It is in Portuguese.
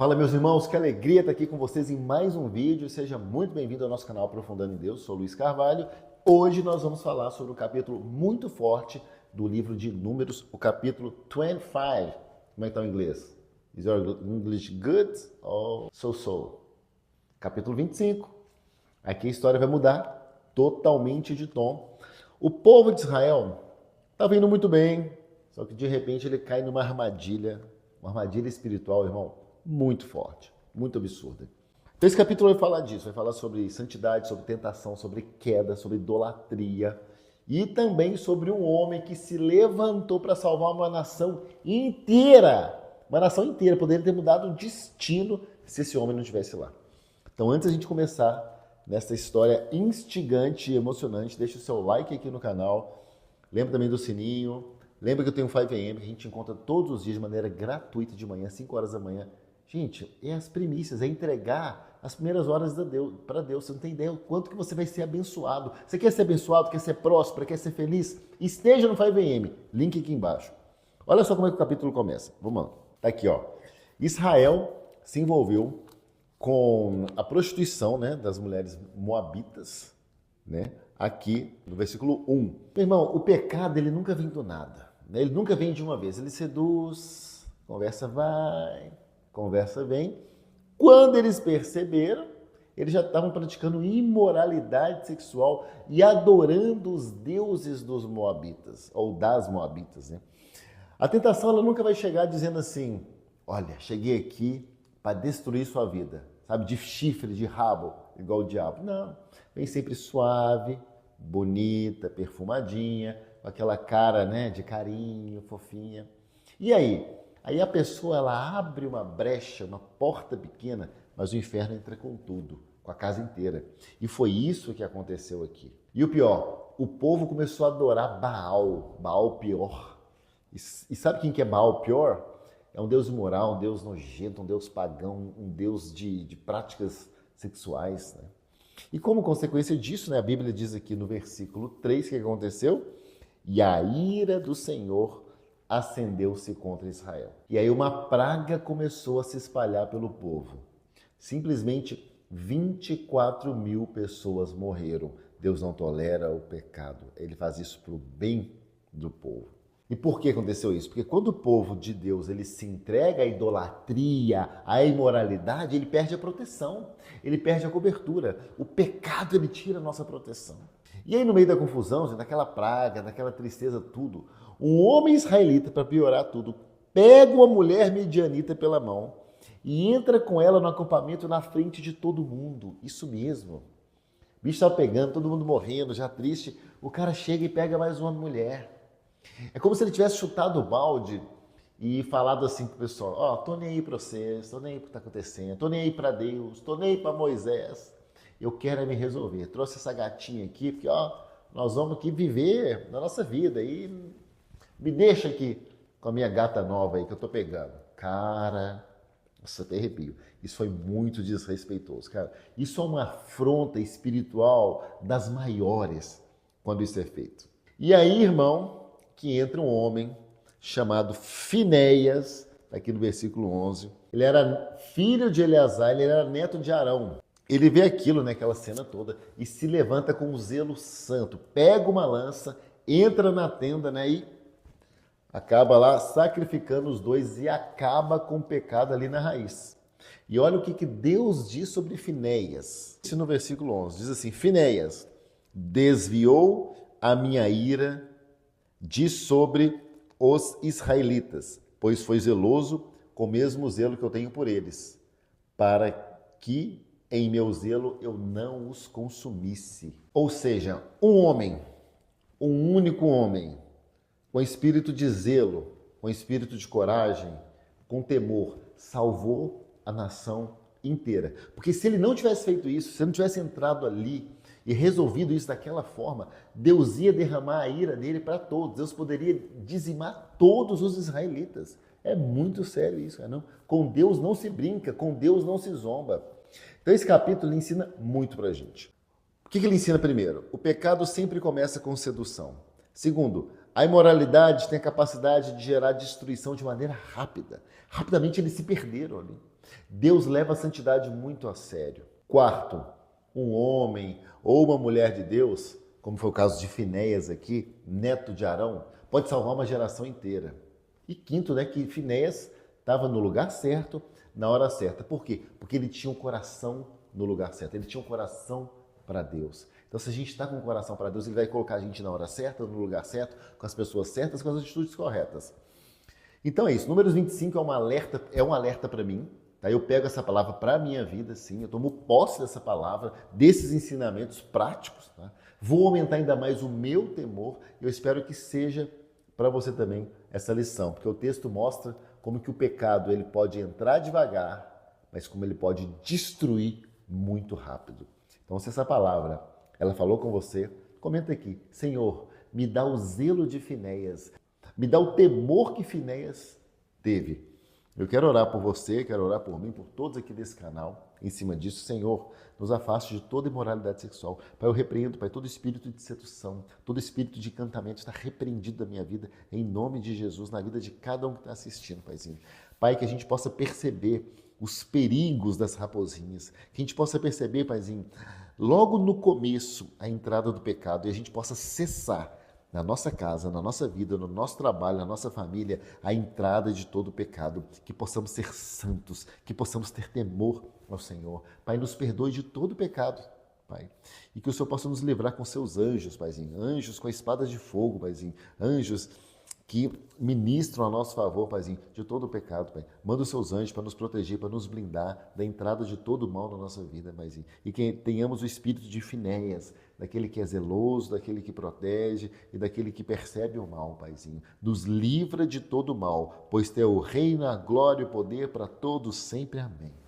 Fala, meus irmãos, que alegria estar aqui com vocês em mais um vídeo. Seja muito bem-vindo ao nosso canal Aprofundando em Deus. Sou Luiz Carvalho. Hoje nós vamos falar sobre um capítulo muito forte do livro de Números, o capítulo 25. Como é que está o inglês? Is your English good or so-so? Capítulo 25. Aqui a história vai mudar totalmente de tom. O povo de Israel estava indo muito bem, só que de repente ele cai numa armadilha espiritual, irmão, muito forte, muito absurda. Então esse capítulo vai falar disso, vai falar sobre santidade, sobre tentação, sobre queda, sobre idolatria e também sobre um homem que se levantou para salvar uma nação inteira. Uma nação inteira, poderia ter mudado o destino se esse homem não estivesse lá. Então antes da gente começar nessa história instigante e emocionante, deixa o seu like aqui no canal, lembra também do sininho, lembra que eu tenho um 5am, que a gente encontra todos os dias de maneira gratuita de manhã, 5 horas da manhã. Gente, é as primícias, é entregar as primeiras horas para Deus. Você não tem ideia o quanto que você vai ser abençoado. Você quer ser abençoado, quer ser próspero, quer ser feliz? Esteja no 5am, link aqui embaixo. Olha só como é que o capítulo começa. Vamos lá. Tá aqui, ó. Israel se envolveu com a prostituição, né, das mulheres moabitas, né? Aqui no versículo 1. Meu irmão, o pecado ele nunca vem do nada, né? Ele nunca vem de uma vez. Ele seduz, conversa vai, conversa vem. Quando eles perceberam, eles já estavam praticando imoralidade sexual e adorando os deuses dos moabitas, ou das moabitas, né? A tentação ela nunca vai chegar dizendo assim, olha, cheguei aqui para destruir sua vida, sabe, de chifre, de rabo, igual o diabo. Não, vem sempre suave, bonita, perfumadinha, com aquela cara, né, de carinho, fofinha. E aí? Aí a pessoa ela abre uma brecha, uma porta pequena, mas o inferno entra com tudo, com a casa inteira. E foi isso que aconteceu aqui. E o pior, o povo começou a adorar Baal, Baal pior. E sabe quem que é Baal pior? É um deus imoral, um deus nojento, um deus pagão, um deus de práticas sexuais, né? E como consequência disso, né, a Bíblia diz aqui no versículo 3 que aconteceu? E a ira do Senhor acendeu-se contra Israel. E aí uma praga começou a se espalhar pelo povo. Simplesmente 24.000 pessoas morreram. Deus não tolera o pecado. Ele faz isso para o bem do povo. E por que aconteceu isso? Porque quando o povo de Deus ele se entrega à idolatria, à imoralidade, ele perde a proteção, ele perde a cobertura. O pecado ele tira a nossa proteção. E aí no meio da confusão, daquela praga, daquela tristeza, tudo, um homem israelita, para piorar tudo, pega uma mulher midianita pela mão e entra com ela no acampamento na frente de todo mundo. Isso mesmo. O bicho estava pegando, todo mundo morrendo, já triste. O cara chega e pega mais uma mulher. É como se ele tivesse chutado o balde e falado assim pro pessoal, ó, tô nem aí pra vocês, tô nem aí pro que tá acontecendo, tô nem aí pra Deus, tô nem aí pra Moisés, eu quero é me resolver. Trouxe essa gatinha aqui, porque ó, nós vamos aqui viver na nossa vida e me deixa aqui com a minha gata nova aí que eu tô pegando. Cara, nossa, até arrepio. Isso foi muito desrespeitoso, cara. Isso é uma afronta espiritual das maiores quando isso é feito. E aí, irmão, que entra um homem chamado Finéias, aqui no versículo 11. Ele era filho de Eleazar, ele era neto de Arão. Ele vê aquilo, né, aquela cena toda, e se levanta com um zelo santo, pega uma lança, entra na tenda, né, e acaba lá sacrificando os dois e acaba com o pecado ali na raiz. E olha o que Deus diz sobre Finéias. Isso no versículo 11, diz assim, Finéias desviou a minha ira de sobre os israelitas, pois foi zeloso com o mesmo zelo que eu tenho por eles, para que em meu zelo eu não os consumisse. Ou seja, um homem, um único homem, com espírito de zelo, com espírito de coragem, com temor, salvou a nação inteira. Porque se ele não tivesse feito isso, se ele não tivesse entrado ali e resolvido isso daquela forma, Deus ia derramar a ira dele para todos. Deus poderia dizimar todos os israelitas. É muito sério isso, não? Com Deus não se brinca, com Deus não se zomba. Então esse capítulo ensina muito para a gente. O que ele ensina primeiro? O pecado sempre começa com sedução. Segundo, a imoralidade tem a capacidade de gerar destruição de maneira rápida. Rapidamente eles se perderam ali. Deus leva a santidade muito a sério. Quarto, um homem ou uma mulher de Deus, como foi o caso de Finéias aqui, neto de Arão, pode salvar uma geração inteira. E quinto, né, que Finéias estava no lugar certo, na hora certa. Por quê? Porque ele tinha um coração no lugar certo, ele tinha um coração para Deus. Então, se a gente está com o coração para Deus, Ele vai colocar a gente na hora certa, no lugar certo, com as pessoas certas, com as atitudes corretas. Então é isso. Números 25 é um alerta para mim. Tá? Eu pego essa palavra para a minha vida, sim. Eu tomo posse dessa palavra, desses ensinamentos práticos. Tá? Vou aumentar ainda mais o meu temor. Eu espero que seja para você também essa lição, porque o texto mostra como que o pecado ele pode entrar devagar, mas como ele pode destruir muito rápido. Então, se essa palavra ela falou com você, comenta aqui: Senhor, me dá o zelo de Finéias, me dá o temor que Finéias teve. Eu quero orar por você, quero orar por mim, por todos aqui desse canal. Em cima disso, Senhor, nos afaste de toda imoralidade sexual. Pai, eu repreendo, Pai, todo espírito de sedução, todo espírito de encantamento está repreendido da minha vida, em nome de Jesus, na vida de cada um que está assistindo, Paizinho. Pai, que a gente possa perceber os perigos das raposinhas, que a gente possa perceber, Paizinho, logo no começo, a entrada do pecado, e a gente possa cessar na nossa casa, na nossa vida, no nosso trabalho, na nossa família, a entrada de todo o pecado, que possamos ser santos, que possamos ter temor ao Senhor. Pai, nos perdoe de todo o pecado, Pai, e que o Senhor possa nos livrar com seus anjos, Paizinho, anjos com a espada de fogo, Paizinho, anjos que ministram a nosso favor, Paizinho, de todo o pecado, Pai. Manda os seus anjos para nos proteger, para nos blindar da entrada de todo o mal na nossa vida, Paizinho. E que tenhamos o espírito de Finéias, daquele que é zeloso, daquele que protege e daquele que percebe o mal, Paizinho. Nos livra de todo o mal, pois Teu reino, a glória e o poder para todos sempre. Amém.